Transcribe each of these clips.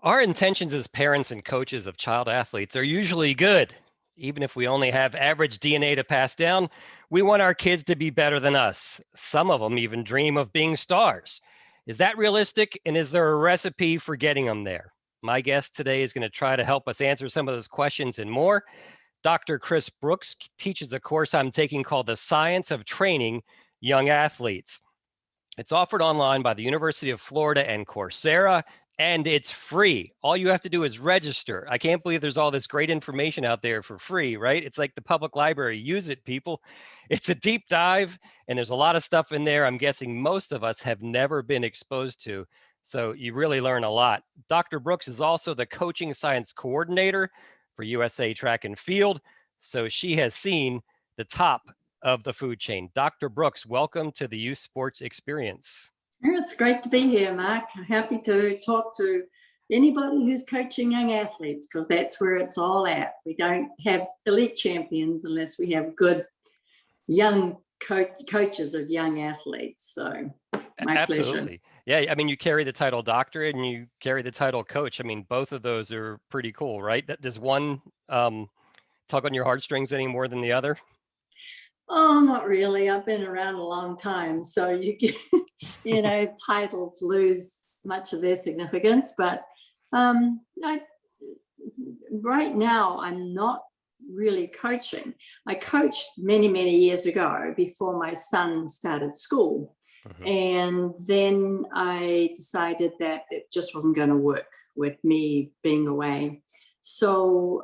Our intentions as parents and coaches of child athletes are usually good. Even if we only have average DNA to pass down, we want our kids to be better than us. Some of them even dream of being stars. Is that realistic? And is there a recipe for getting them there? My guest today is going to try to help us answer some of those questions and more. Dr. Chris Brooks teaches a course I'm taking called The Science of Training Young Athletes. It's offered online by the University of Florida and Coursera, and it's free. All you have to do is register. I can't believe there's all this great information out there for free, right? It's like the public library. Use it, people. It's a deep dive, and there's a lot of stuff in there I'm guessing most of us have never been exposed to. So you really learn a lot. Dr. Brooks is also the coaching science coordinator for USA Track and Field. So she has seen the top of the food chain. Dr. Brooks, welcome to the Youth Sports Experience. It's great to be here, Mark. I'm happy to talk to anybody who's coaching young athletes, because that's where it's all at. We don't have elite champions unless we have good young coaches of young athletes. So my Absolutely. pleasure. Yeah, I mean, you carry the title doctorate and you carry the title coach. I mean, both of those are pretty cool, right? Does one tug on your heartstrings any more than the other? Oh, not really. I've been around a long time, so you get, titles lose much of their significance. But right now, I'm not really coaching. I coached many, many years ago before my son started school. Mm-hmm. And then I decided that it just wasn't going to work with me being away. So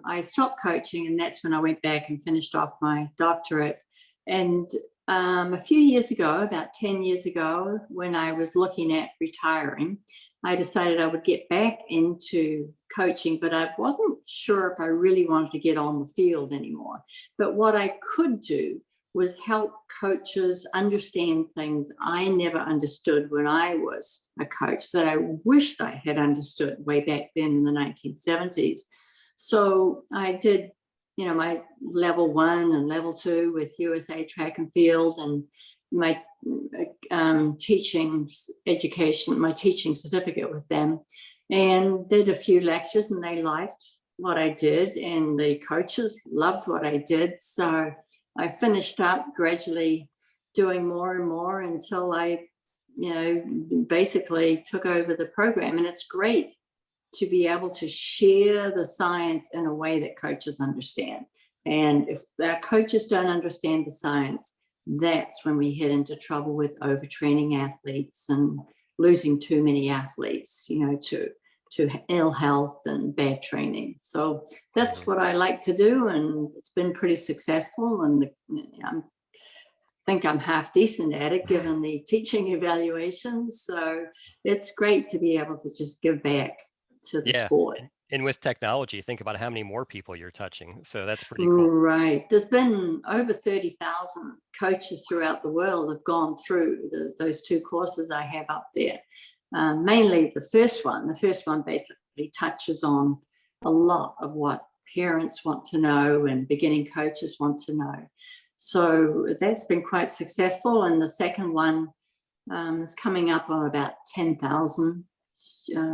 I stopped coaching, and that's when I went back and finished off my doctorate. And a few years ago, about 10 years ago, when I was looking at retiring, I decided I would get back into coaching, but I wasn't sure if I really wanted to get on the field anymore. But what I could do was help coaches understand things I never understood when I was a coach that I wished I had understood way back then in the 1970s. So I did, my level 1 and level 2 with USA Track and Field, and my teaching education, my teaching certificate with them, and did a few lectures, and they liked what I did, and the coaches loved what I did. So I finished up gradually doing more and more until I, basically took over the program. And it's great to be able to share the science in a way that coaches understand. And if our coaches don't understand the science, that's when we get into trouble with overtraining athletes and losing too many athletes, to ill health and bad training. So that's what I like to do, and it's been pretty successful. And I think I'm half decent at it, given the teaching evaluations. So it's great to be able to just give back to the sport. And with technology, think about how many more people you're touching. So that's pretty cool. Right. There's been over 30,000 coaches throughout the world have gone through those two courses I have up there. Mainly the first one. The first one basically touches on a lot of what parents want to know and beginning coaches want to know. So that's been quite successful. And the second one is coming up on about 10,000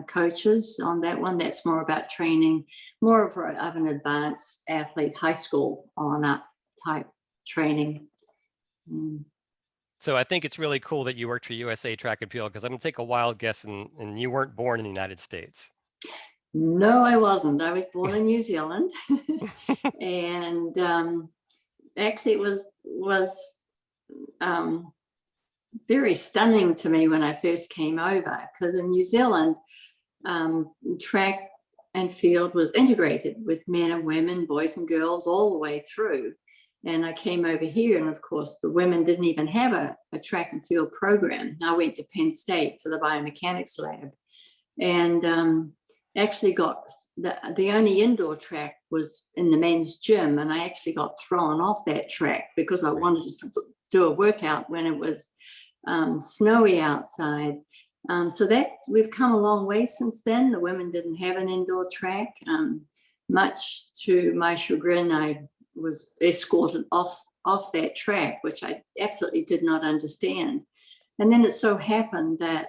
coaches on that one. That's more about training, more of an advanced athlete, high school on up type training. So I think it's really cool that you worked for USA Track and Field, because I'm going to take a wild guess and you weren't born in the United States. No, I wasn't. I was born in New Zealand. And actually it was very stunning to me when I first came over, because in New Zealand, track and field was integrated with men and women, boys and girls, all the way through. And I came over here, and of course, the women didn't even have a track and field program. I went to Penn State to the biomechanics lab, and actually got the only indoor track was in the men's gym, and I actually got thrown off that track because I wanted to do a workout when it was snowy outside. So we've come a long way since then. The women didn't have an indoor track. Much to my chagrin, I was escorted off that track, which I absolutely did not understand. And then it so happened that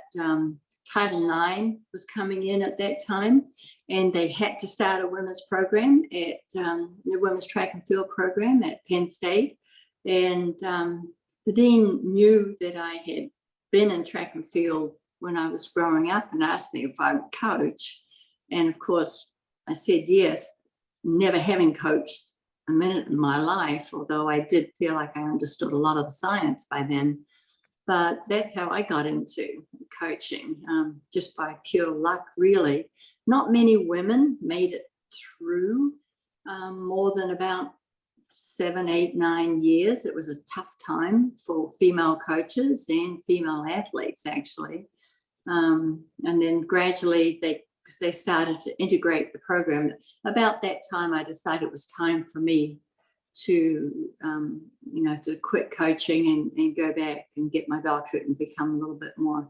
Title IX was coming in at that time, and they had to start a women's program at the women's track and field program at Penn State. And the dean knew that I had been in track and field when I was growing up and asked me if I would coach. And of course, I said yes, never having coached a minute in my life, although I did feel like I understood a lot of the science by then. But that's how I got into coaching, just by pure luck, really. Not many women made it through more than about 7, 8, 9 years. It was a tough time for female coaches and female athletes, actually. And then gradually because they started to integrate the program. About that time, I decided it was time for me to, to quit coaching and go back and get my doctorate and become a little bit more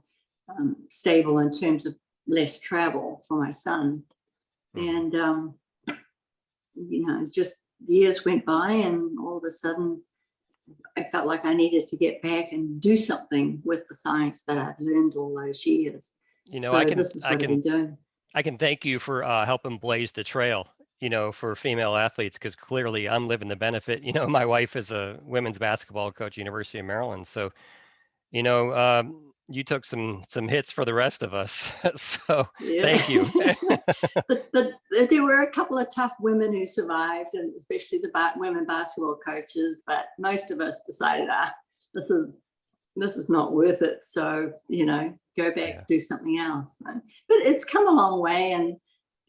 stable in terms of less travel for my son. And, just years went by, and all of a sudden I felt like I needed to get back and do something with the science that I've learned all those years. This is what I've been doing. I can thank you for helping blaze the trail, for female athletes, because clearly I'm living the benefit. My wife is a women's basketball coach at University of Maryland. So, you took some hits for the rest of us. So thank you. There were a couple of tough women who survived, and especially the women basketball coaches, but most of us decided, this is not worth it. So, go back, do something else. But it's come a long way, and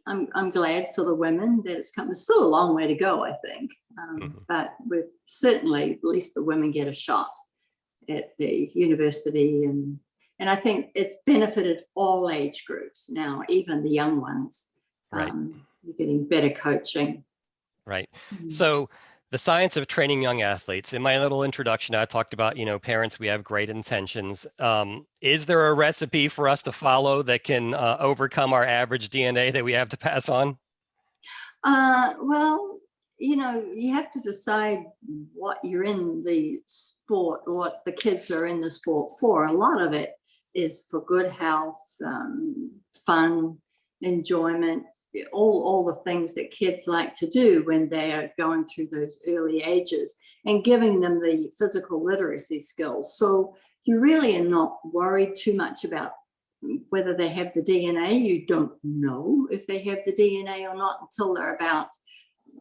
I'm glad for the women that it's come. There's still a long way to go, I think. But we've certainly, at least the women get a shot at the university, and I think it's benefited all age groups now, even the young ones. Right. You're getting better coaching. Right. So the science of training young athletes. In my little introduction, I talked about, parents, we have great intentions. Is there a recipe for us to follow that can overcome our average DNA that we have to pass on? Well, you have to decide what you're in the sport, or what the kids are in the sport for. A lot of it is for good health, fun, enjoyment, all the things that kids like to do when they are going through those early ages, and giving them the physical literacy skills. So you really are not worried too much about whether they have the DNA. You don't know if they have the DNA or not until they're about,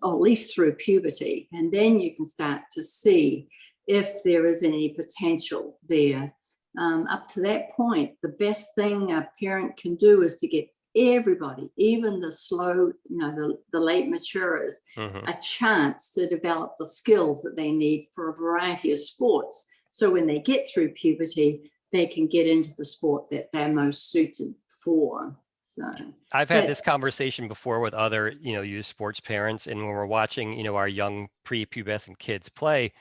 or at least through puberty. And then you can start to see if there is any potential there. Up to that point, the best thing a parent can do is to get everybody, even the slow, the late maturers, a chance to develop the skills that they need for a variety of sports. So when they get through puberty, they can get into the sport that they're most suited for. So I've had this conversation before with other, youth sports parents, and when we're watching, our young prepubescent kids play,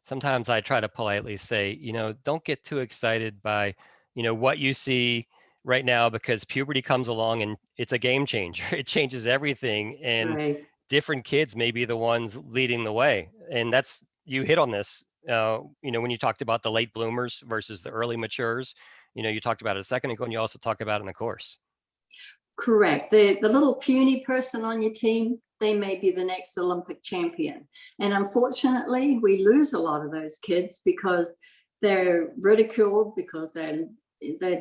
sometimes I try to politely say, don't get too excited by, what you see right now, because puberty comes along and it's a game changer. It changes everything, and different kids may be the ones leading the way. And you hit on this, when you talked about the late bloomers versus the early matures. You talked about it a second ago, and you also talked about it in the course. Correct. The little puny person on your team, they may be the next Olympic champion. And unfortunately, we lose a lot of those kids because they're ridiculed, because they're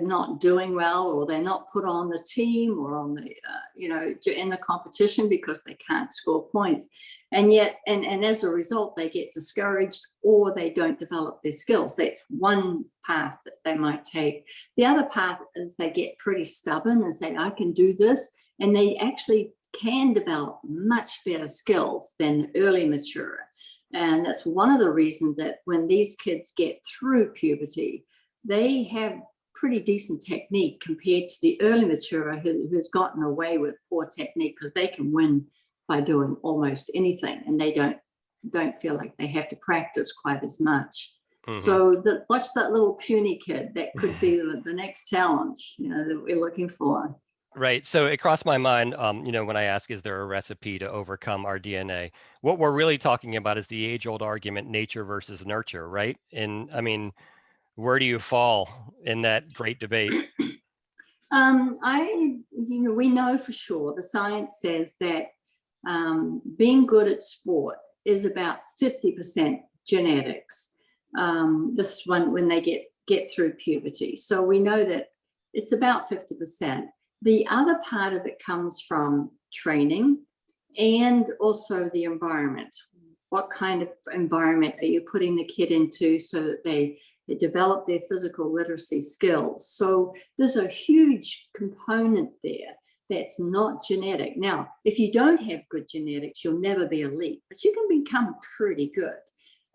not doing well, or they're not put on the team or on the, in the competition because they can't score points. And yet, and as a result, they get discouraged, or they don't develop their skills. That's one path that they might take. The other path is they get pretty stubborn and say, I can do this. And they actually can develop much better skills than the early maturer. And that's one of the reasons that when these kids get through puberty, they have pretty decent technique compared to the early maturer who's gotten away with poor technique, because they can win by doing almost anything, and they don't feel like they have to practice quite as much. So watch that little puny kid. That could be the next talent, that we're looking for. Right. So it crossed my mind, when I ask, is there a recipe to overcome our DNA? What we're really talking about is the age-old argument, nature versus nurture, right? And I mean, where do you fall in that great debate? We know for sure, the science says that being good at sport is about 50% genetics. This one when they get through puberty. So we know that it's about 50%. The other part of it comes from training and also the environment. What kind of environment are you putting the kid into so that they develop their physical literacy skills? So there's a huge component there that's not genetic. Now, if you don't have good genetics, you'll never be elite, but you can become pretty good.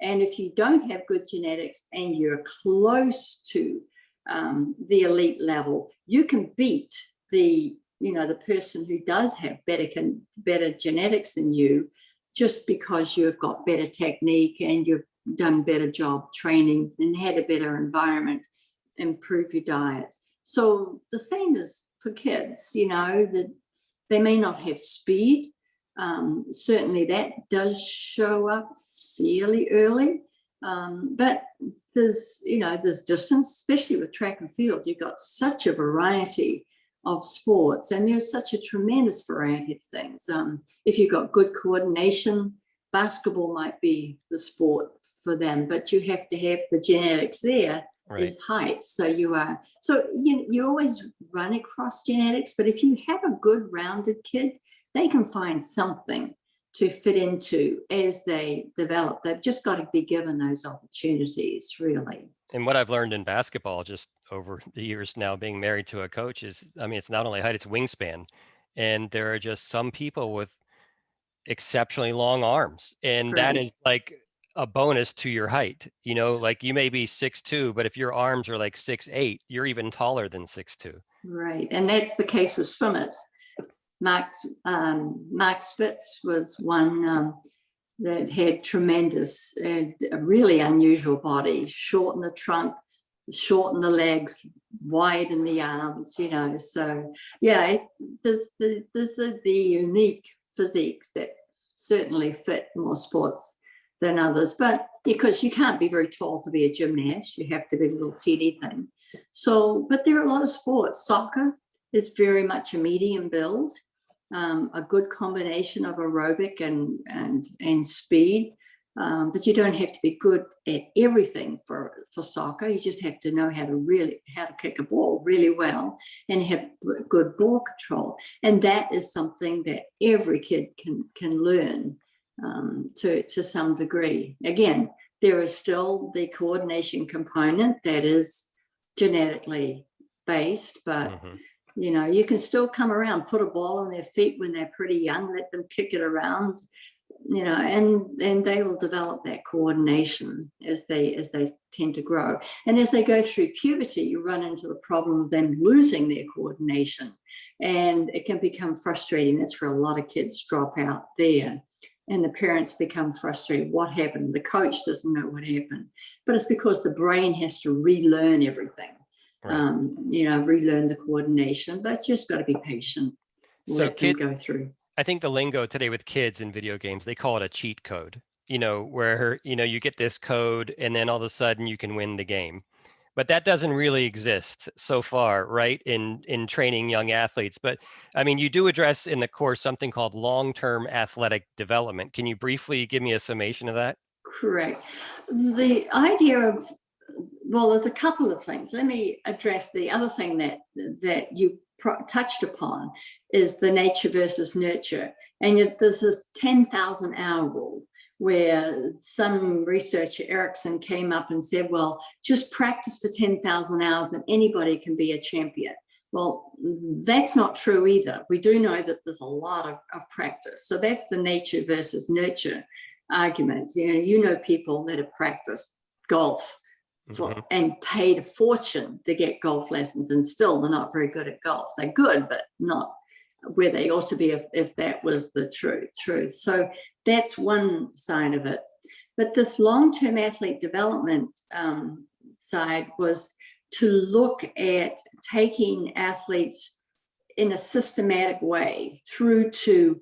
And if you don't have good genetics and you're close to the elite level, you can beat the person who does have better genetics than you, just because you've got better technique and you've done better job training and had a better environment, improve your diet. So the same as for kids, that they may not have speed. Certainly that does show up fairly early. But there's distance, especially with track and field. You've got such a variety of sports, and there's such a tremendous variety of things. If you've got good coordination, basketball might be the sport for them, but you have to have the genetics there. Right. Is height. So you always run across genetics, but if you have a good rounded kid, they can find something to fit into as they develop. They've just got to be given those opportunities, really. And what I've learned in basketball just over the years now being married to a coach is, it's not only height, it's wingspan. And there are just some people with exceptionally long arms. And right. That is like a bonus to your height. Like you may be 6'2", but if your arms are like 6'8", you're even taller than 6'2". Right. And that's the case with swimmers. Mark Spitz was one that had tremendous, a really unusual body, short in the trunk, short in the legs, wide in the arms, So yeah, there's the unique physiques that certainly fit more sports than others, but because you can't be very tall to be a gymnast, you have to be a little teeny thing. So, but there are a lot of sports. Soccer is very much a medium build, a good combination of aerobic and speed. But you don't have to be good at everything for soccer. You just have to know how to kick a ball really well and have good ball control. And that is something that every kid can learn to some degree. Again, there is still the coordination component that is genetically based, but you can still come around, put a ball on their feet when they're pretty young, let them kick it around, and they will develop that coordination as they tend to grow. And as they go through puberty, you run into the problem of them losing their coordination, and it can become frustrating. That's where a lot of kids drop out there. And the parents become frustrated. What happened? The coach doesn't know what happened. But it's because the brain has to relearn everything, right. Relearn the coordination. But you just got to be patient. Let them go through. I think the lingo today with kids in video games, they call it a cheat code, where, you get this code and then all of a sudden you can win the game. But that doesn't really exist so far, right, in training young athletes. But you do address in the course something called long-term athletic development. Can you briefly give me a summation of that? Correct. The idea of, there's a couple of things. Let me address the other thing that you touched upon is the nature versus nurture. And there's this 10,000 hour rule, where some researcher, Erickson, came up and said, well, just practice for 10,000 hours and anybody can be a champion. Well, that's not true either. We do know that there's a lot of practice. So that's the nature versus nurture argument. People that have practiced golf and paid a fortune to get golf lessons, and still they're not very good at golf. They're good, but not where they ought to be if that was the truth. So that's one side of it. But this long-term athlete development side was to look at taking athletes in a systematic way through to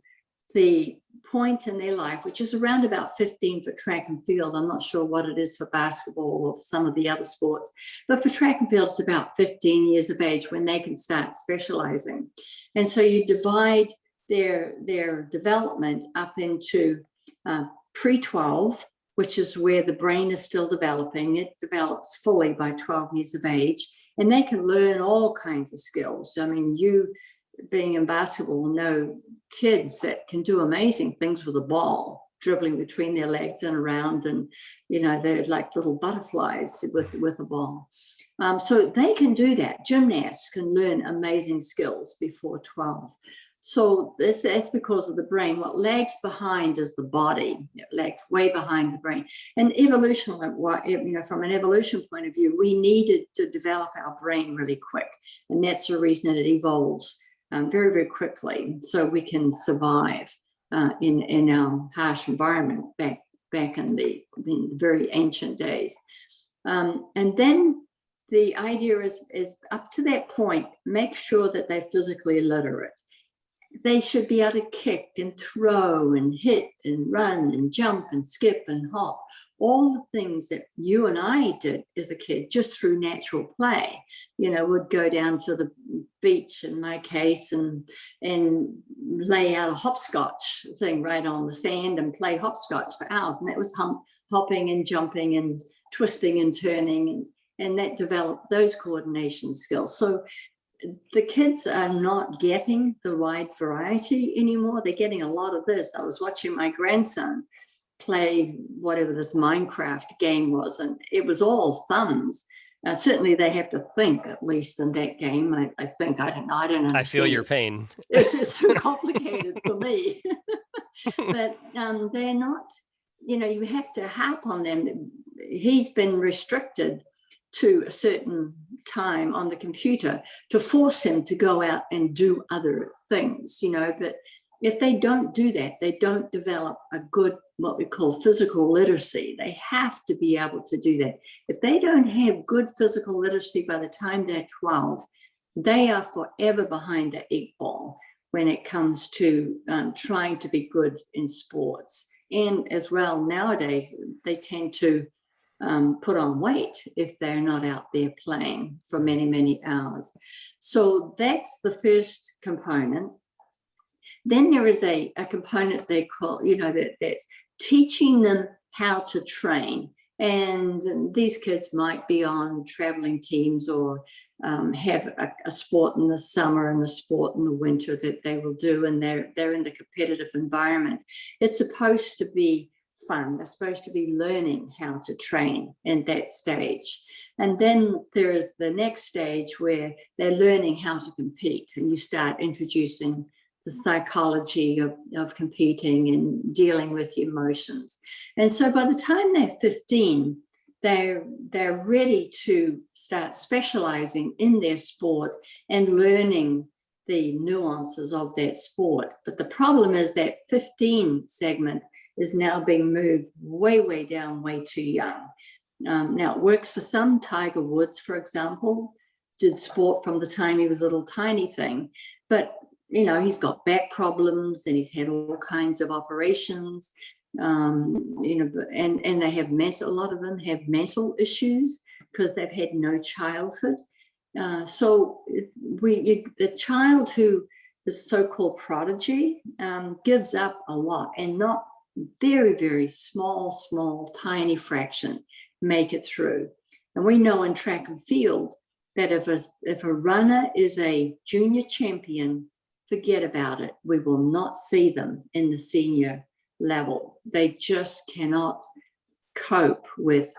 the point in their life, which is around about 15 for track and field. I'm not sure what it is for basketball or some of the other sports, but for track and field, it's about 15 years of age when they can start specializing. And so you divide their development up into pre-12, which is where the brain is still developing. It develops fully by 12 years of age, and they can learn all kinds of skills. I mean, you being in basketball know kids that can do amazing things with a ball, dribbling between their legs and around, and they're like little butterflies with a ball. So they can do that. Gymnasts can learn amazing skills before 12. So that's because of the brain. What lags behind is the body. It lags way behind the brain. And evolution, from an evolution point of view, we needed to develop our brain really quick. And that's the reason that it evolves very, very quickly, so we can survive in our harsh environment back in the very ancient days. And then the idea is up to that point, make sure that they're physically literate. They should be able to kick and throw and hit and run and jump and skip and hop. All the things that you and I did as a kid, just through natural play. Would go down to the beach, in my case, and lay out a hopscotch thing right on the sand and play hopscotch for hours. And that was hopping and jumping and twisting and turning. And that developed those coordination skills. So the kids are not getting the wide variety anymore. They're getting a lot of this. I was watching my grandson play whatever this Minecraft game was, and it was all thumbs. Certainly they have to think, at least in that game. I think, I don't know. I don't understand. I feel your pain. It's too complicated for me. But they're not, you have to harp on them. He's been restricted to a certain time on the computer to force him to go out and do other things, but if they don't do that, they don't develop a good, what we call physical literacy. They have to be able to do that. If they don't have good physical literacy by the time they're 12, they are forever behind the 8 ball when it comes to trying to be good in sports. And as well, nowadays, they tend to put on weight if they're not out there playing for many, many hours. So that's the first component. Then there is a component they call, that teaching them how to train. And these kids might be on traveling teams or have a sport in the summer and a sport in the winter that they will do, and they're in the competitive environment. It's supposed to be fun. They're supposed to be learning how to train in that stage. And then there is the next stage where they're learning how to compete, and you start introducing the psychology of competing and dealing with emotions. And so by the time they're 15, they're ready to start specializing in their sport and learning the nuances of that sport. But the problem is that 15 segment is now being moved way, way down, way too young. Now it works for some. Tiger Woods, for example, did sport from the time he was a little tiny thing, but he's got back problems and he's had all kinds of operations, and they have a lot of them have mental issues because they've had no childhood. So the child who is so-called prodigy gives up a lot, and not very, very small, tiny fraction make it through. And we know in track and field that if a runner is a junior champion, forget about it. We will not see them in the senior level. They just cannot cope with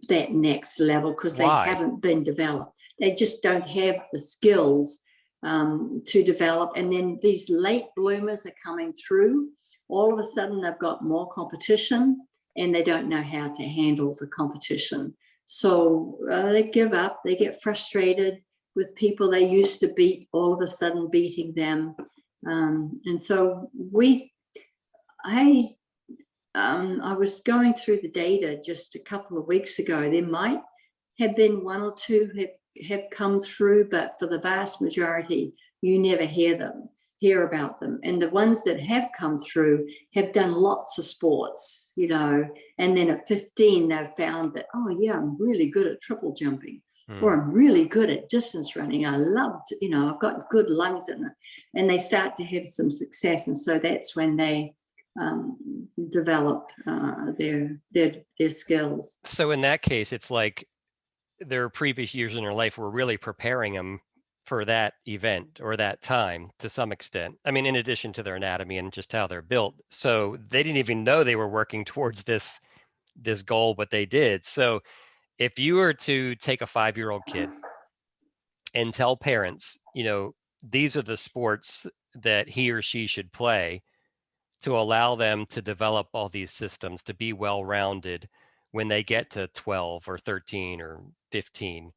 that next level because they haven't been developed. They just don't have the skills to develop. And then these late bloomers are coming through. All of a sudden, they've got more competition and they don't know how to handle the competition. So they give up, they get frustrated with people they used to beat, all of a sudden beating them. And so I was going through the data just a couple of weeks ago. There might have been one or two have come through, but for the vast majority, you never hear them. hear about them. And the ones that have come through have done lots of sports, you know, and then at 15, they've found that, oh yeah, I'm really good at triple jumping, or I'm really good at distance running. I loved, you know, I've got good lungs in it. And they start to have some success. And so that's when they develop their skills. So in that case, it's like their previous years in their life were really preparing them for that event or that time to some extent. I mean, in addition to their anatomy and just how they're built. So they didn't even know they were working towards this goal, but they did. So if you were to take a 5-year-old kid and tell parents, you know, these are the sports that he or she should play to allow them to develop all these systems to be well-rounded when they get to 12 or 13 or 15,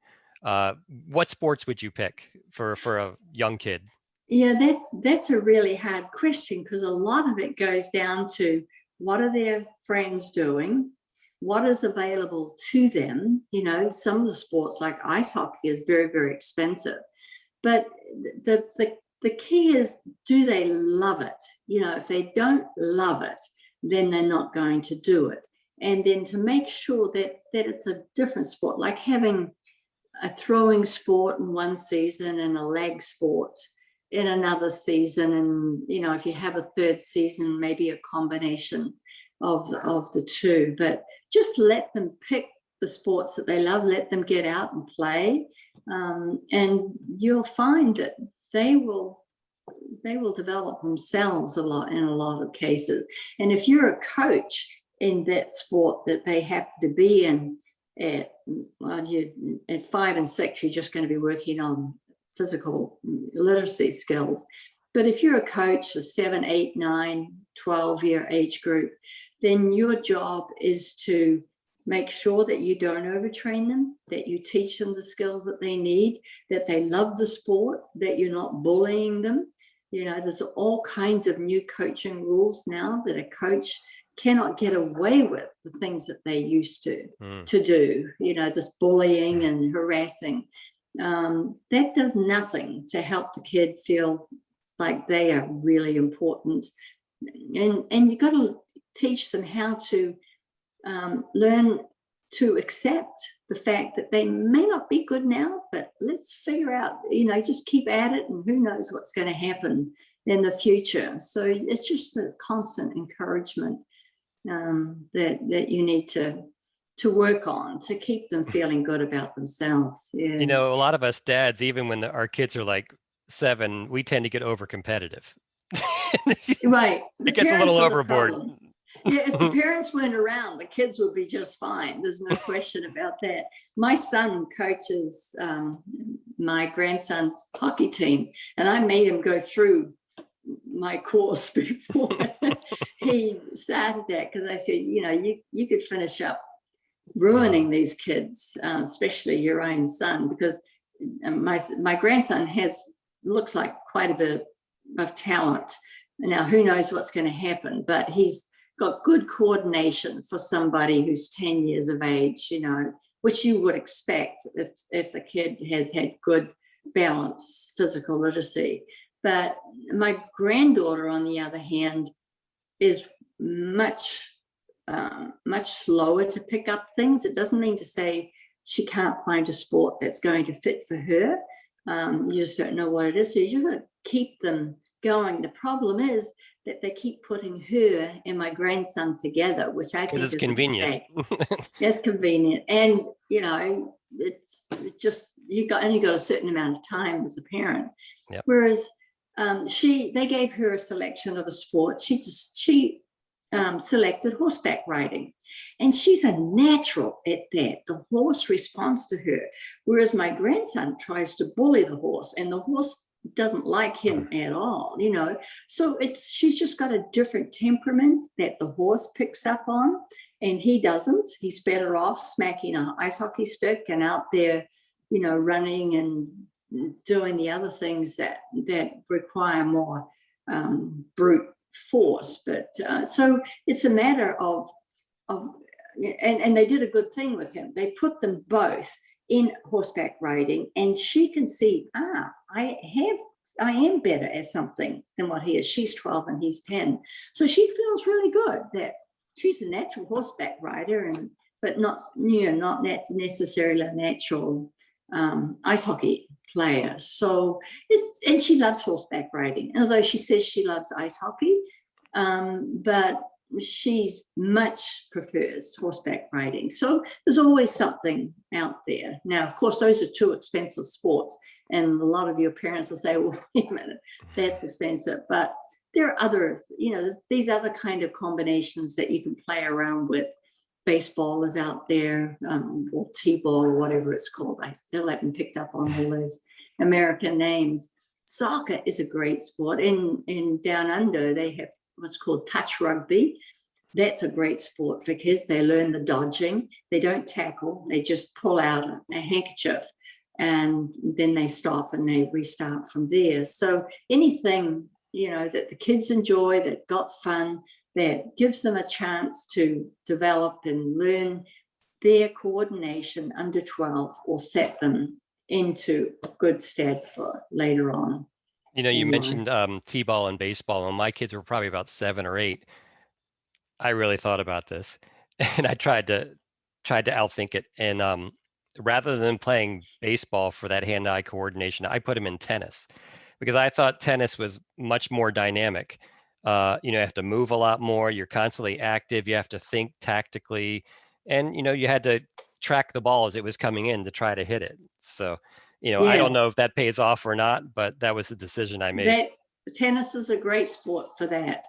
what sports would you pick for a young kid? Yeah, that's a really hard question, because a lot of it goes down to what are their friends doing, what is available to them. You know, some of the sports like ice hockey is very, very expensive, but the key is, do they love it? You know, if they don't love it, then they're not going to do it. And then to make sure that it's a different sport, like having a throwing sport in one season and a leg sport in another season. And, you know, if you have a third season, maybe a combination of the two, but just let them pick the sports that they love, let them get out and play. And you'll find that they will develop themselves in a lot of cases. And if you're a coach in that sport that they have to be in at 5 and 6, you're just going to be working on physical literacy skills. But if you're a coach of 7, 8, 9, 12-year age group, then your job is to make sure that you don't overtrain them, that you teach them the skills that they need, that they love the sport, that you're not bullying them. You know, there's all kinds of new coaching rules now that a coach cannot get away with, the things that they used to do, you know, this bullying and harassing. That does nothing to help the kid feel like they are really important. And you've got to teach them how to learn to accept the fact that they may not be good now, but let's figure out, you know, just keep at it, and who knows what's going to happen in the future. So it's just the constant encouragement that you need to work on to keep them feeling good about themselves. Yeah. You know, a lot of us dads, even when our kids are like 7, we tend to get over competitive. Right. It gets a little overboard. Yeah, if the parents weren't around, the kids would be just fine. There's no question about that. My son coaches my grandson's hockey team, and I made him go through my course before he started that, because I said, you know, you could finish up ruining these kids, especially your own son, because my grandson looks like quite a bit of talent. Now, who knows what's going to happen, but he's got good coordination for somebody who's 10 years of age, you know, which you would expect if the kid has had good balanced physical literacy. But my granddaughter, on the other hand, is much slower to pick up things. It doesn't mean to say she can't find a sport that's going to fit for her. You just don't know what it is. So you just got to keep them going. The problem is that they keep putting her and my grandson together, which I think is convenient. It's convenient. And, you know, it's just, only got a certain amount of time as a parent. Yep. Whereas they gave her a selection of a sport. She selected horseback riding, and she's a natural at that. The horse responds to her, whereas my grandson tries to bully the horse, and the horse doesn't like him at all, you know. So she's just got a different temperament that the horse picks up on, and he doesn't. He's better off smacking an ice hockey stick and out there, you know, running and doing the other things that require more brute force. But so it's a matter of and they did a good thing with him. They put them both in horseback riding, and she can see, I have I am better at something than what he is. She's 12 and he's 10. So she feels really good that she's a natural horseback rider, but not necessarily a natural ice hockey player. So and she loves horseback riding, although she says she loves ice hockey, but she's much prefers horseback riding. So there's always something out there. Now, of course, those are two expensive sports, and a lot of your parents will say, well, wait a minute, that's expensive. But there are other, these other kind of combinations that you can play around with. Baseball is out there, or T-ball, or whatever it's called. I still haven't picked up on all those American names. Soccer is a great sport. In Down Under, they have what's called touch rugby. That's a great sport for kids. They learn the dodging. They don't tackle. They just pull out a handkerchief, and then they stop and they restart from there. So anything, that the kids enjoy, that got fun, that gives them a chance to develop and learn their coordination under 12, will set them into good stead for later on. You mentioned T-ball and baseball. When my kids were probably about 7 or 8, I really thought about this, and I tried to outthink it. And rather than playing baseball for that hand-eye coordination, I put them in tennis, because I thought tennis was much more dynamic. You have to move a lot more. You're constantly active. You have to think tactically, and you had to track the ball as it was coming in to try to hit it. So, I don't know if that pays off or not, but that was the decision I made. Tennis is a great sport for that.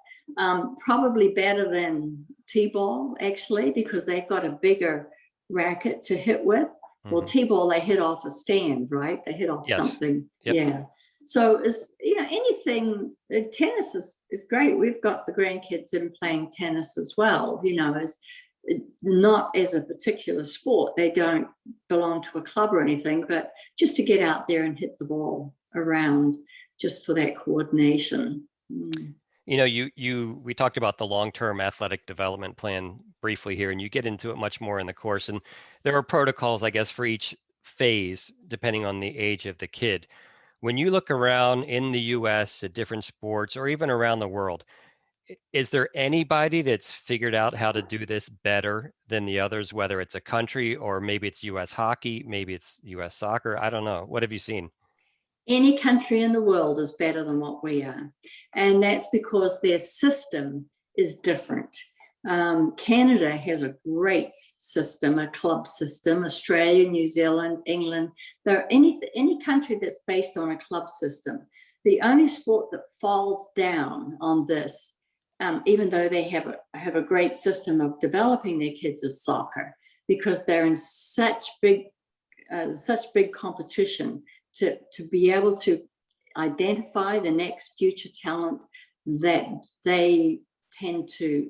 Probably better than T-ball, actually, because they've got a bigger racket to hit with. Mm-hmm. Well, T-ball, they hit off a stand, right? They hit off something. Yep. Yeah. So it's, anything, tennis is great. We've got the grandkids in playing tennis as well, as not as a particular sport. They don't belong to a club or anything, but just to get out there and hit the ball around, just for that coordination. Mm. We talked about the long-term athletic development plan briefly here, and you get into it much more in the course. And there are protocols, I guess, for each phase, depending on the age of the kid. When you look around in the US at different sports, or even around the world, is there anybody that's figured out how to do this better than the others, whether it's a country, or maybe it's US hockey, maybe it's US soccer? I don't know. What have you seen? Any country in the world is better than what we are. And that's because their system is different. Canada has a great system, a club system. Australia, New Zealand, England, any country that's based on a club system. The only sport that falls down on this, even though they have a great system of developing their kids, is soccer, because they're in such big competition to be able to identify the next future talent, that they tend to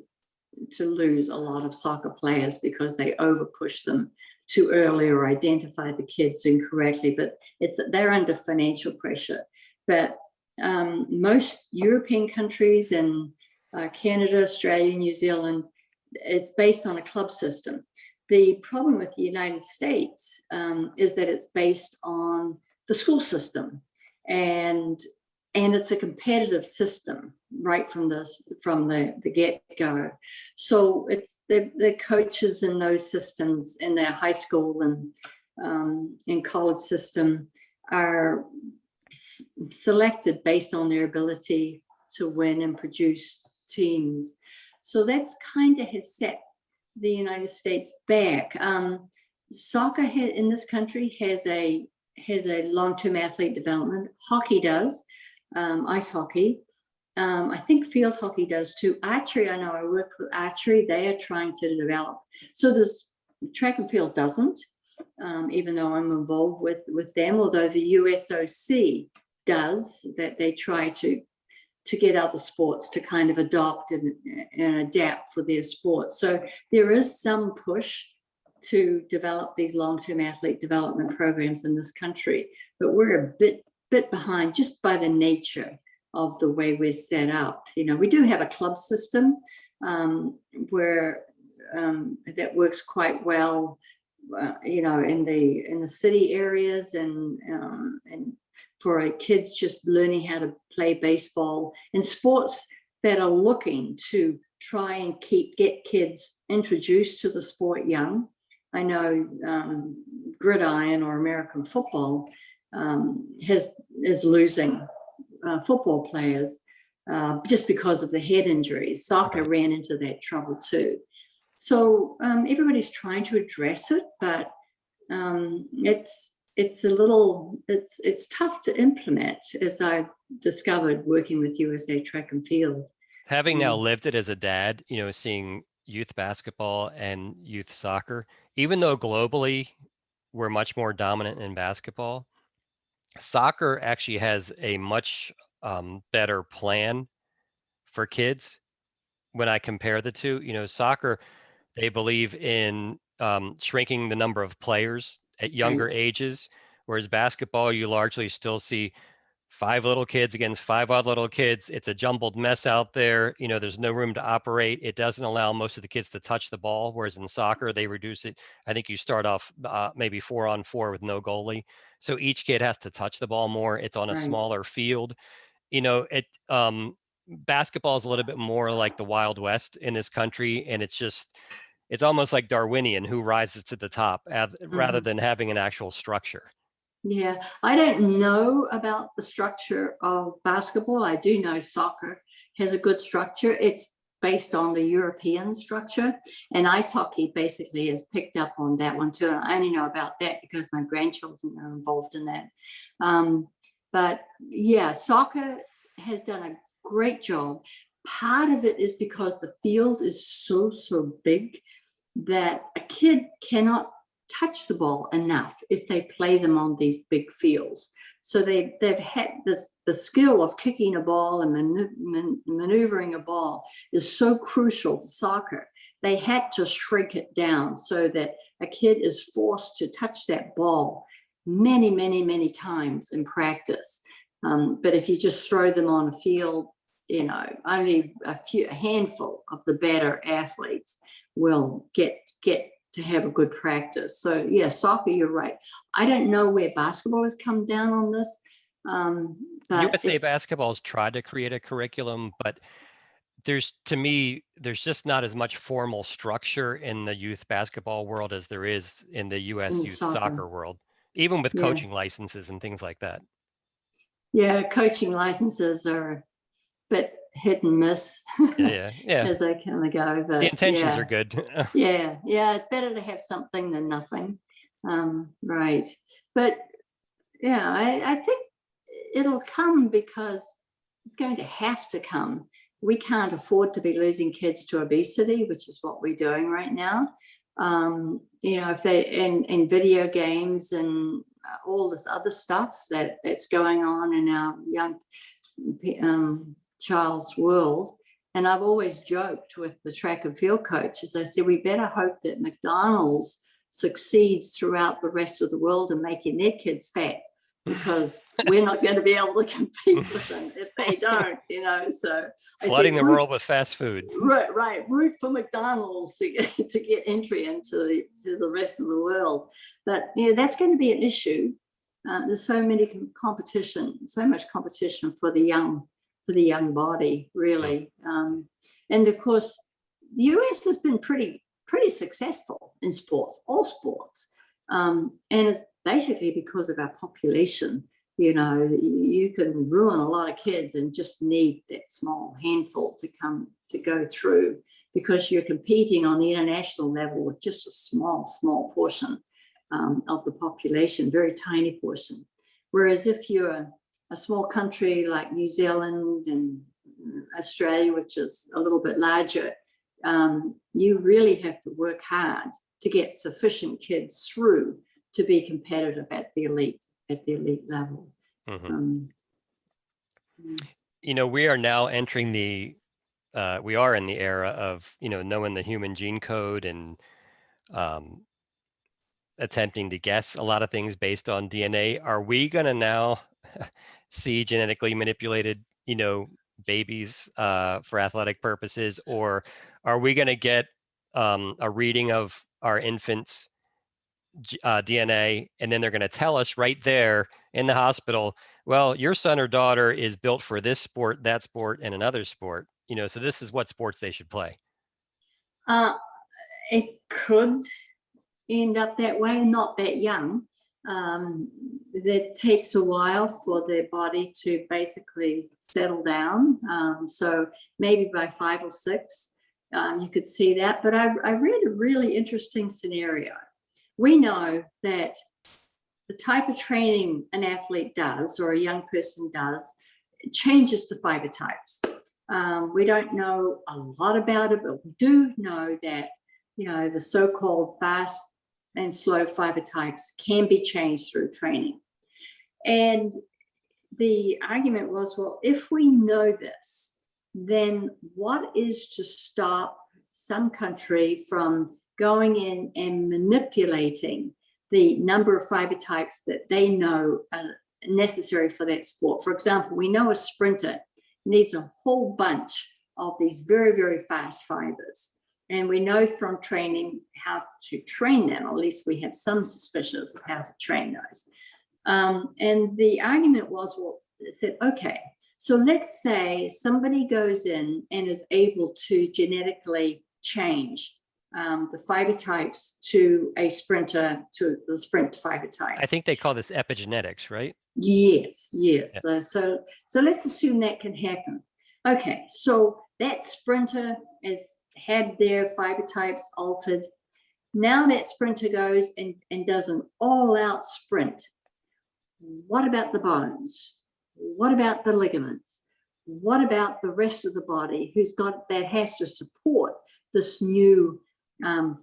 lose a lot of soccer players because they over push them too early or identify the kids incorrectly. But they're under financial pressure. But most European countries and Canada, Australia, New Zealand, it's based on a club system. The problem with the United States is that it's based on the school system, and it's a competitive system right from the get-go. So it's the coaches in those systems in their high school and college system are selected based on their ability to win and produce teams. So that's kind of has set the United States back. Soccer in this country has a long-term athlete development. Hockey does, ice hockey. I think field hockey does too. Archery, I know I work with archery. They are trying to develop. So this track and field doesn't, even though I'm involved with them, although the USOC does, that they try to get other sports to kind of adopt and adapt for their sport. So there is some push to develop these long-term athlete development programs in this country, but we're a bit behind just by the nature of the way we're set up. We do have a club system where that works quite well, in the city areas and for kids just learning how to play baseball, and sports that are looking to try and get kids introduced to the sport young. I know gridiron or American football is losing football players just because of the head injuries. Soccer ran into that trouble too. So everybody's trying to address it, but it's tough to implement, as I discovered working with USA Track and Field. Having now lived it as a dad, seeing youth basketball and youth soccer, even though globally we're much more dominant in basketball, soccer actually has a much better plan for kids when I compare the two. Soccer, they believe in shrinking the number of players at younger ages, whereas basketball, you largely still see 5 little kids against 5 odd little kids. It's a jumbled mess out there. There's no room to operate. It doesn't allow most of the kids to touch the ball, whereas in soccer, they reduce it. I think you start off maybe 4-on-4 with no goalie. So each kid has to touch the ball more. It's on a smaller field. Basketball is a little bit more like the Wild West in this country, and it's almost like Darwinian, who rises to the top rather than having an actual structure. Yeah, I don't know about the structure of basketball. I do know soccer has a good structure. It's based on the European structure, and ice hockey basically has picked up on that one too. And I only know about that because my grandchildren are involved in that. But yeah, soccer has done a great job. Part of it is because the field is so big that a kid cannot touch the ball enough if they play them on these big fields. So they've had the skill of kicking a ball and maneuvering a ball is so crucial to soccer. They had to shrink it down so that a kid is forced to touch that ball many times in practice. But if you just throw them on a field, only a handful of the better athletes will get to have a good practice. So yeah, soccer, you're right. I don't know where basketball has come down on this. But USA Basketball has tried to create a curriculum, but there's just not as much formal structure in the youth basketball world as there is in the US youth soccer world, even with coaching licenses and things like that. Yeah, coaching licenses are a bit hit and miss as they kind of go. But the intentions are good. yeah, it's better to have something than nothing. Right. But yeah, I think it'll come because it's going to have to come. We can't afford to be losing kids to obesity, which is what we're doing right now. If they in video games and all this other stuff that's going on in our young child's world. And I've always joked with the track and field coaches. I said, we better hope that McDonald's succeeds throughout the rest of the world in making their kids fat, because we're not going to be able to compete with them if they don't, so flooding the world with fast food. Right. Root for McDonald's to get entry into the rest of the world. But that's going to be an issue. There's so much competition for the young body, really. And of course, the US has been pretty successful in sports, all sports. And it's basically because of our population. You can ruin a lot of kids and just need that small handful to go through, because you're competing on the international level with just a small portion of the population, very tiny portion. Whereas if you're a small country like New Zealand and Australia, which is a little bit larger, you really have to work hard to get sufficient kids through to be competitive at the elite level. We are now entering we are in the era of knowing the human gene code and attempting to guess a lot of things based on DNA. Are we going to now see genetically manipulated babies for athletic purposes, or are we going to get a reading of our infants DNA, and then they're going to tell us right there in the hospital, well, your son or daughter is built for this sport, that sport, and another sport. So this is what sports they should play. It could end up that way, not that young. That takes a while for their body to basically settle down. So maybe by 5 or 6, you could see that. But I read a really interesting scenario. We know that the type of training an athlete does or a young person does changes the fiber types. We don't know a lot about it, but we do know that, the so-called fast and slow fiber types can be changed through training. And the argument was, well, if we know this, then what is to stop some country from going in and manipulating the number of fiber types that they know are necessary for that sport? For example, we know a sprinter needs a whole bunch of these very, very fast fibers. And we know from training how to train them, or at least we have some suspicions of how to train those. And the argument was, well, it said, okay, so let's say somebody goes in and is able to genetically change the fiber types to a sprinter, to the sprint fiber type. I think they call this epigenetics, right? Yes. Yeah. So let's assume that can happen. Okay, so that sprinter has had their fiber types altered. Now that sprinter goes and does an all-out sprint. What about the bones? What about the ligaments? What about the rest of the body that has to support this new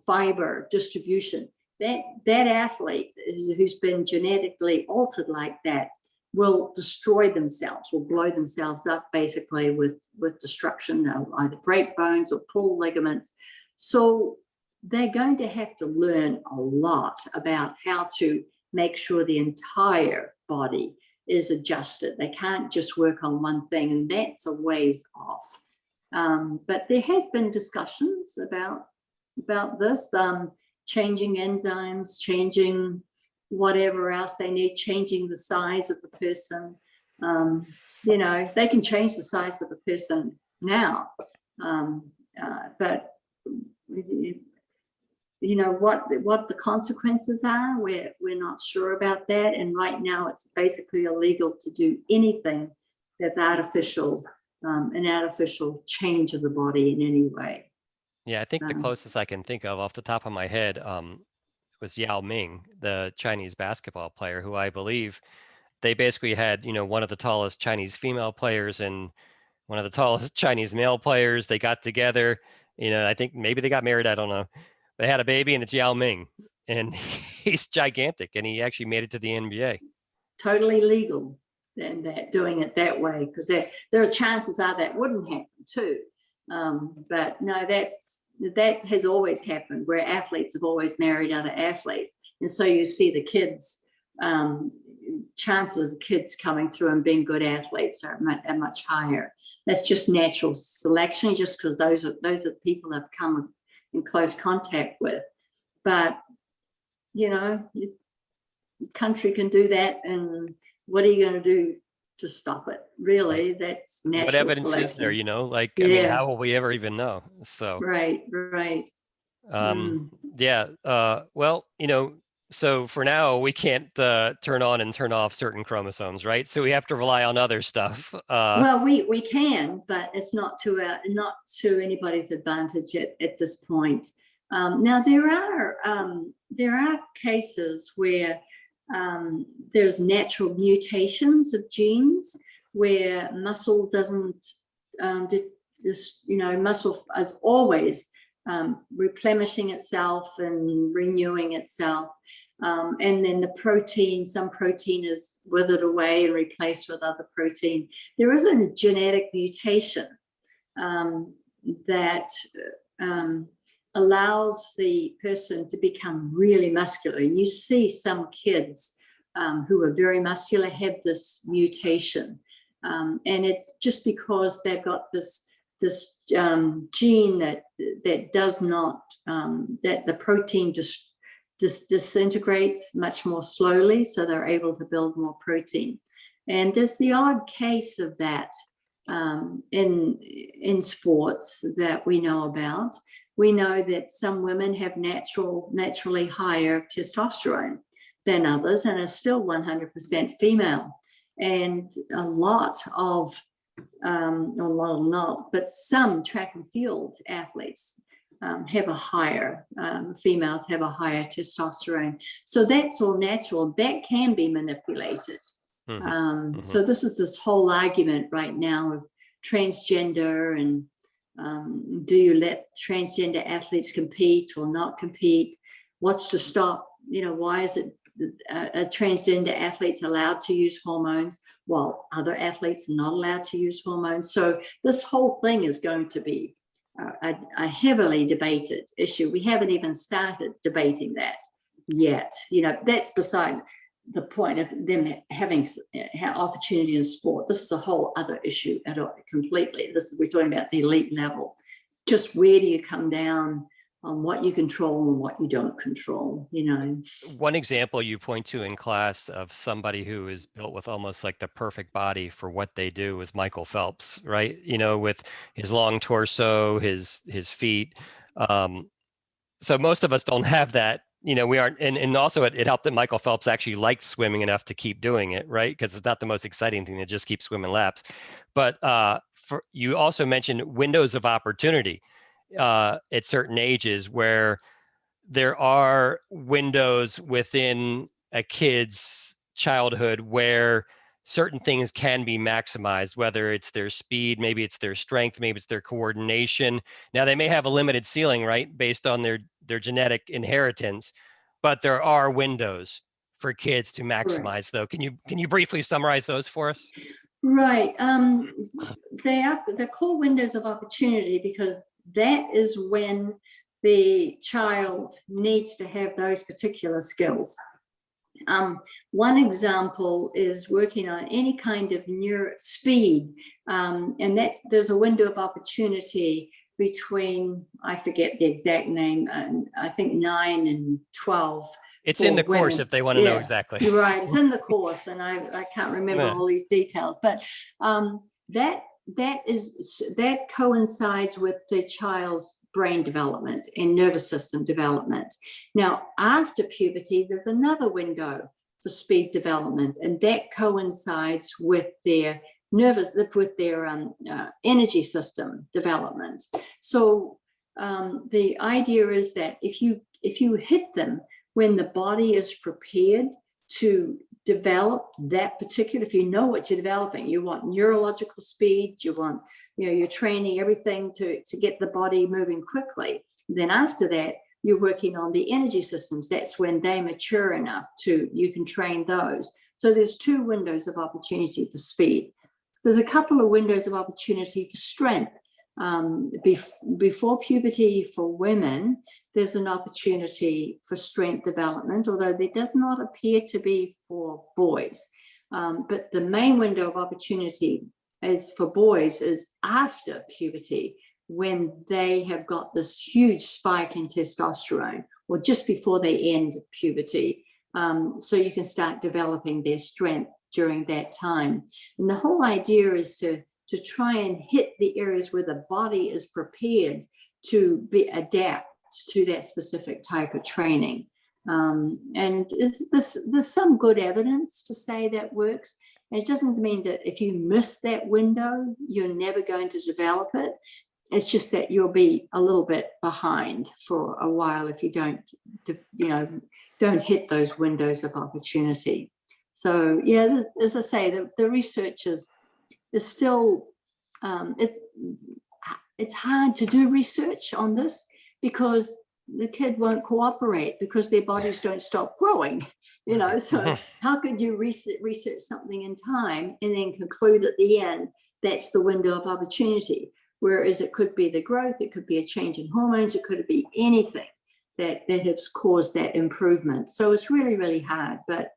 fiber distribution? That athlete who's been genetically altered like that will destroy themselves, will blow themselves up basically with destruction. They'll either break bones or pull ligaments. So they're going to have to learn a lot about how to make sure the entire body is adjusted. They can't just work on one thing, and that's a ways off. But there has been discussions about this, changing enzymes, changing whatever else they need, changing the size of the person. They can change the size of the person now, but what the consequences are, we're not sure about that. And right now it's basically illegal to do anything that's artificial, an artificial change of the body in any way. Yeah, I think the closest I can think of off the top of my head was Yao Ming, the Chinese basketball player, who I believe they basically had, one of the tallest Chinese female players and one of the tallest Chinese male players. They got together, I think maybe they got married. I don't know. They had a baby, and it's Yao Ming, and he's gigantic, and he actually made it to the NBA. Totally legal, and that doing it that way, because there are chances are that wouldn't happen too. But no, that has always happened, where athletes have always married other athletes. And so you see the kids, chances of kids coming through and being good athletes are much higher. That's just natural selection, just because those are the people that have come in close contact with. But, country can do that. And what are you going to do to stop it? Really, that's natural what evidence selection. Is there, I mean, how will we ever even know? So right. Yeah, well, so for now we can't turn on and turn off certain chromosomes, right? So we have to rely on other stuff. Well, we can, but it's not to anybody's advantage at this point. Now there are cases where there's natural mutations of genes where muscle doesn't muscle is always replenishing itself and renewing itself, and then some protein is withered away and replaced with other protein. There is a genetic mutation that allows the person to become really muscular. And you see some kids who are very muscular have this mutation. And it's just because they've got this gene that does not, that the protein just disintegrates much more slowly, so they're able to build more protein. And there's the odd case of that in sports that we know about. We know that some women have naturally higher testosterone than others and are still 100% female. And a lot of, not, but some track and field athletes have a higher, females have a higher testosterone. So that's all natural. That can be manipulated. So this whole argument right now of transgender and do you let transgender athletes compete or not compete? What's to stop? Why is it transgender athletes allowed to use hormones while other athletes are not allowed to use hormones? So this whole thing is going to be a heavily debated issue. We haven't even started debating that yet. That's beside the point of them having opportunity in sport. This is a whole other issue completely. We're talking about the elite level. Just where do you come down on what you control and what you don't control? One example you point to in class of somebody who is built with almost like the perfect body for what they do is Michael Phelps, right? With his long torso, his feet. So most of us don't have that. We aren't, and also it helped that Michael Phelps actually liked swimming enough to keep doing it, right? Because it's not the most exciting thing to just keep swimming laps. But you also mentioned windows of opportunity at certain ages, where there are windows within a kid's childhood where certain things can be maximized, whether it's their speed, maybe it's their strength, maybe it's their coordination. Now they may have a limited ceiling, right, based on their genetic inheritance, but there are windows for kids to maximize, though. Can you briefly summarize those for us? Right. They're called windows of opportunity because that is when the child needs to have those particular skills. One example is working on any kind of speed, and that there's a window of opportunity between, I forget the exact name, I think 9 and 12. It's in the course if they want to know exactly. You're right, it's in the course, and I can't remember all these details, but that coincides with the child's brain development and nervous system development. Now, after puberty, there's another window for speed development, and that coincides with their energy system development. So the idea is that if you hit them when the body is prepared to develop that particular, if you know what you're developing, you want neurological speed, you want, you're training everything to get the body moving quickly. Then after that, you're working on the energy systems. That's when they mature enough you can train those. So there's 2 windows of opportunity for speed. There's a couple of windows of opportunity for strength. Before puberty for women, there's an opportunity for strength development, although there does not appear to be for boys. But the main window of opportunity for boys is after puberty, when they have got this huge spike in testosterone, or just before they end puberty. So you can start developing their strength during that time. And the whole idea is to try and hit the areas where the body is prepared to adapt to that specific type of training. And there's some good evidence to say that works. And it doesn't mean that if you miss that window, you're never going to develop it. It's just that you'll be a little bit behind for a while if you don't hit those windows of opportunity. So yeah, as I say, the research is still, it's hard to do research on this because the kid won't cooperate because their bodies don't stop growing, so how could you research something in time and then conclude at the end that's the window of opportunity? Whereas it could be the growth, it could be a change in hormones, it could be anything that has caused that improvement. So it's really, really hard, but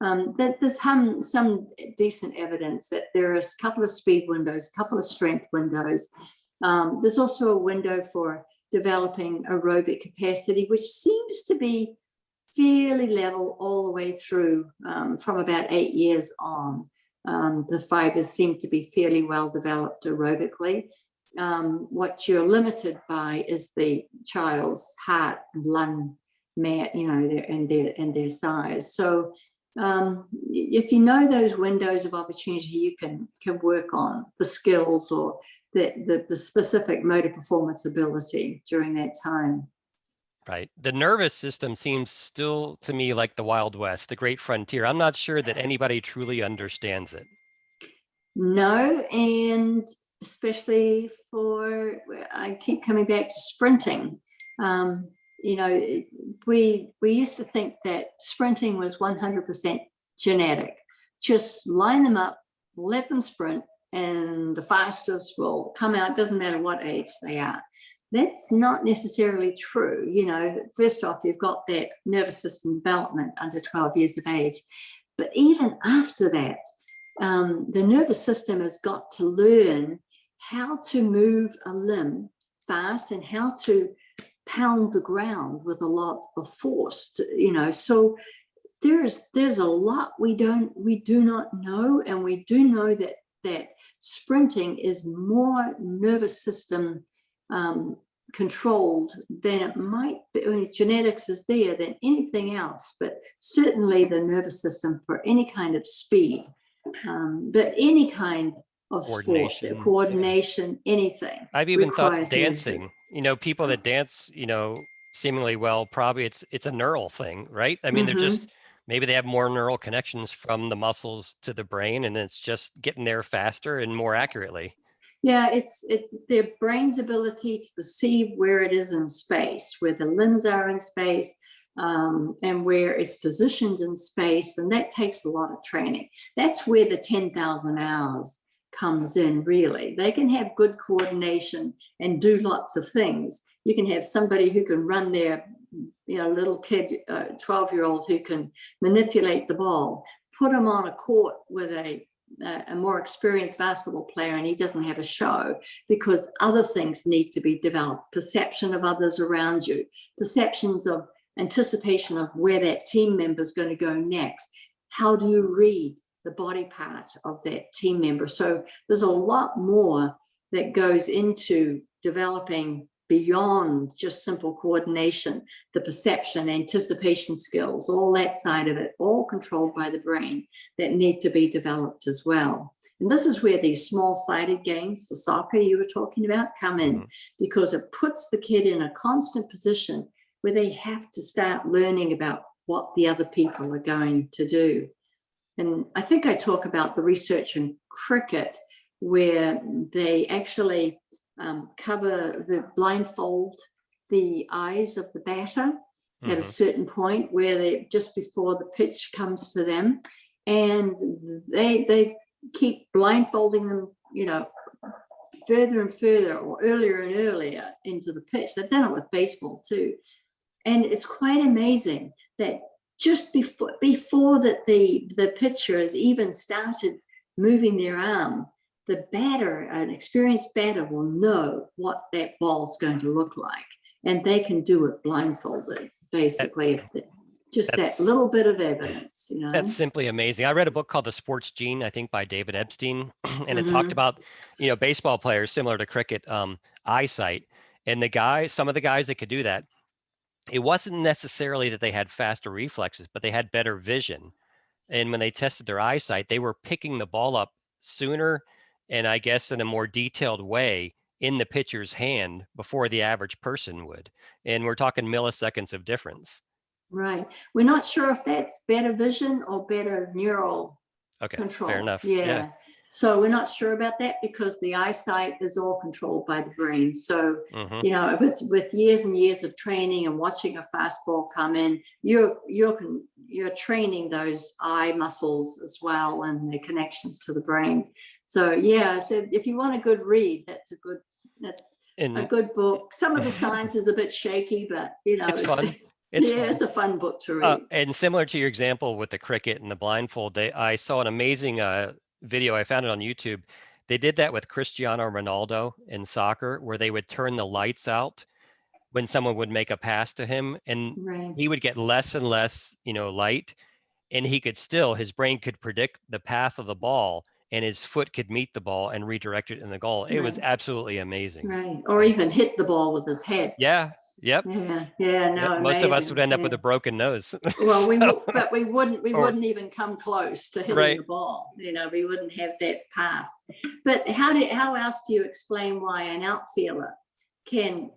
that there's some decent evidence that there is a couple of speed windows, a couple of strength windows. There's also a window for developing aerobic capacity, which seems to be fairly level all the way through from about 8 years on. The fibers seem to be fairly well developed aerobically. What you're limited by is the child's heart and lung, and their size. So if you know those windows of opportunity, you can work on the skills or the specific motor performance ability during that time. Right. The nervous system seems still to me like the Wild West, the great frontier. I'm not sure that anybody truly understands it. No, and especially I keep coming back to sprinting. We used to think that sprinting was 100% genetic. Just line them up, let them sprint, and the fastest will come out. Doesn't matter what age they are. That's not necessarily true. First off, you've got that nervous system development under 12 years of age. But even after that, the nervous system has got to learn how to move a limb fast and how to pound the ground with a lot of force. So there's a lot we do not know, and we do know that sprinting is more nervous system controlled than it might be. I mean, genetics is there than anything else, but certainly the nervous system for any kind of speed, but any kind of coordination, anything. I've even thought dancing, people that dance, seemingly well, probably it's a neural thing, right? I mean, they're just, maybe they have more neural connections from the muscles to the brain, and it's just getting there faster and more accurately. Yeah, it's their brain's ability to perceive where it is in space, where the limbs are in space, and where it's positioned in space. And that takes a lot of training. That's where the 10,000 hours comes in, really. They can have good coordination and do lots of things. You can have somebody who can run their, little kid, 12-year-old who can manipulate the ball, put them on a court with a more experienced basketball player, and he doesn't have a show because other things need to be developed. Perception of others around you, perceptions of anticipation of where that team member is going to go next. How do you read the body part of that team member? So there's a lot more that goes into developing beyond just simple coordination, the perception, anticipation skills, all that side of it, all controlled by the brain, that need to be developed as well. And this is where these small-sided games for soccer you were talking about come in, because it puts the kid in a constant position where they have to start learning about what the other people are going to do. And I think I talk about the research in cricket where they actually blindfold the eyes of the batter at a certain point where they just before the pitch comes to them, and they keep blindfolding them, further and further or earlier and earlier into the pitch. They've done it with baseball too. And it's quite amazing that just before that the pitcher has even started moving their arm, the batter, an experienced batter, will know what that ball's going to look like. And they can do it blindfolded, basically. That little bit of evidence, That's simply amazing. I read a book called The Sports Gene, I think by David Epstein, and it talked about, baseball players similar to cricket, eyesight. And some of the guys that could do that, it wasn't necessarily that they had faster reflexes, but they had better vision. And when they tested their eyesight, they were picking the ball up sooner and I guess in a more detailed way in the pitcher's hand before the average person would. And we're talking milliseconds of difference. Right. We're not sure if that's better vision or better neural control. Fair enough. Yeah. So we're not sure about that because the eyesight is all controlled by the brain. So, with years and years of training and watching a fastball come in, you're training those eye muscles as well and the connections to the brain. So if you want a good read, that's a good book. Some of the science is a bit shaky, but it's fun. It's a fun book to read. And similar to your example with the cricket and the blindfold, I saw an amazing video. I found it on YouTube. They did that with Cristiano Ronaldo in soccer, where they would turn the lights out when someone would make a pass to him, and Right. he would get less and less, light, and he could still, his brain could predict the path of the ball, and his foot could meet the ball and redirect it in the goal. It was Right. absolutely amazing. Right. Or even hit the ball with his head. Yeah. Yep. Yeah. Yeah. Yep. No, Most of us would amazing. end up with Yeah. a broken nose. Well, So, but we or wouldn't even come close to hitting right. the ball. We wouldn't have that path. But how else do you explain why an outfielder can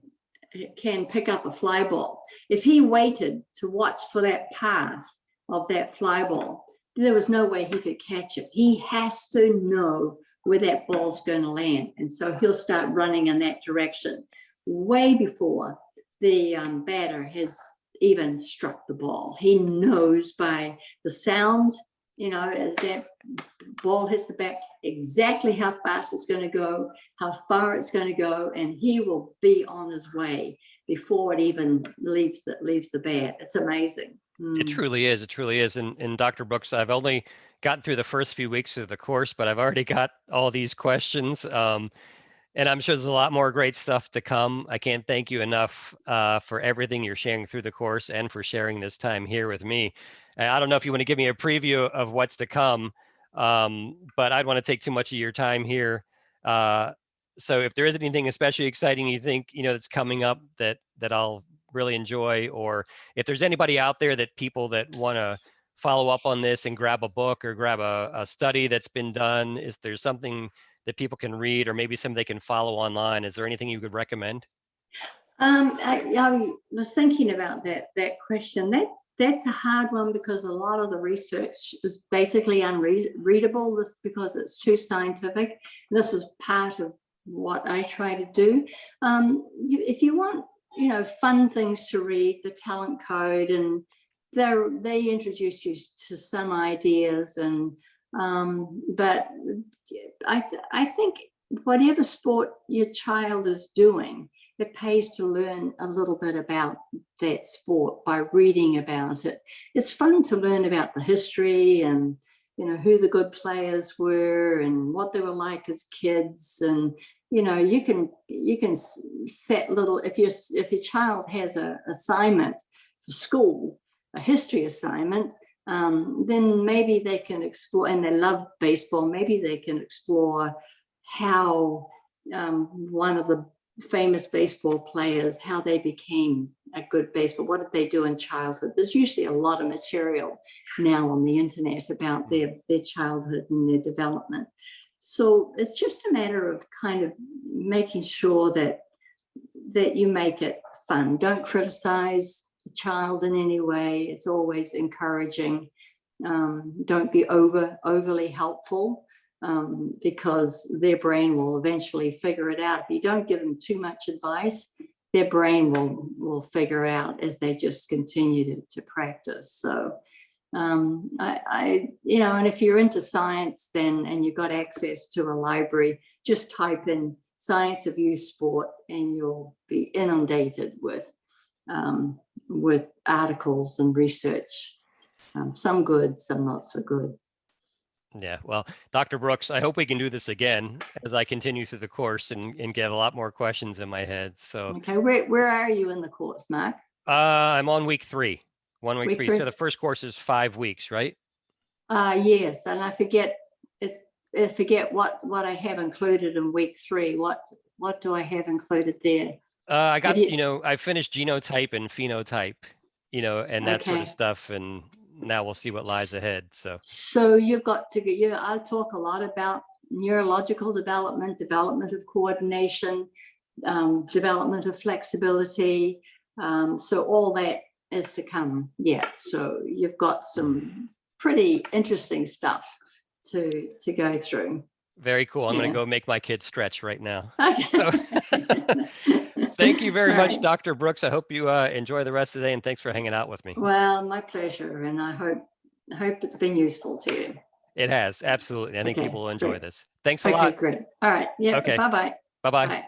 pick up a fly ball? If he waited to watch for that path of that fly ball, there was no way he could catch it. He has to know where that ball's going to land, and so he'll start running in that direction way before the batter has even struck the ball. He knows by the sound, as that ball hits the bat, exactly how fast it's going to go, how far it's going to go, and he will be on his way before it even leaves the bat. It's amazing. It truly is. It truly is. And Dr. Brooks, I've only gotten through the first few weeks of the course, but I've already got all these questions. And I'm sure there's a lot more great stuff to come. I can't thank you enough for everything you're sharing through the course and for sharing this time here with me. I don't know if you want to give me a preview of what's to come, but I don't want to take too much of your time here. So if there is anything especially exciting you think, that's coming up that I'll really enjoy, or if there's anybody out there that people that want to follow up on this and grab a book or grab a study that's been done, is there something that people can read, or maybe something they can follow online? Is there anything you could recommend? I was thinking about that question. That's a hard one because a lot of the research is basically unreadable. This because it's too scientific. This is part of what I try to do. If you want, fun things to read, the Talent Code, and they introduce you to some ideas, and but I think whatever sport your child is doing, it pays to learn a little bit about that sport by reading about it. It's fun to learn about the history and who the good players were and what they were like as kids. And you can set little, if your child has a assignment for school, a history assignment, then maybe they can explore, and they love baseball, maybe they can explore how one of the famous baseball players, how they became a good baseball, what did they do in childhood. There's usually a lot of material now on the internet about their childhood and their development. So it's just a matter of kind of making sure that you make it fun. Don't criticize the child in any way. It's always encouraging. Don't be overly helpful, because their brain will eventually figure it out. If you don't give them too much advice, their brain will figure out as they just continue to practice. So and if you're into science, then, and you've got access to a library, just type in science of youth sport and you'll be inundated with articles and research, some good, some not so good. Yeah, well, Dr. Brooks, I hope we can do this again as I continue through the course and get a lot more questions in my head. So okay, where are you in the course, Mark? I'm on week 3. Week three. 3. So the first course is 5 weeks, right? Yes, and I forget what I have included in week 3. What do I have included there? I got, I finished genotype and phenotype, and that sort of stuff, and now we'll see what lies ahead. So you've got to get. I'll talk a lot about neurological development of coordination, development of flexibility. So all that is to come. Yeah. So you've got some pretty interesting stuff to go through. Very cool. I'm going to go make my kids stretch right now. Okay. Thank you very much, Dr. Brooks. I hope you enjoy the rest of the day, and thanks for hanging out with me. Well, my pleasure, and I hope it's been useful to you. It has, absolutely. I think people will enjoy this. Thanks a lot. Okay, great. All right. Yeah. Okay. Bye-bye. Bye-bye. Bye.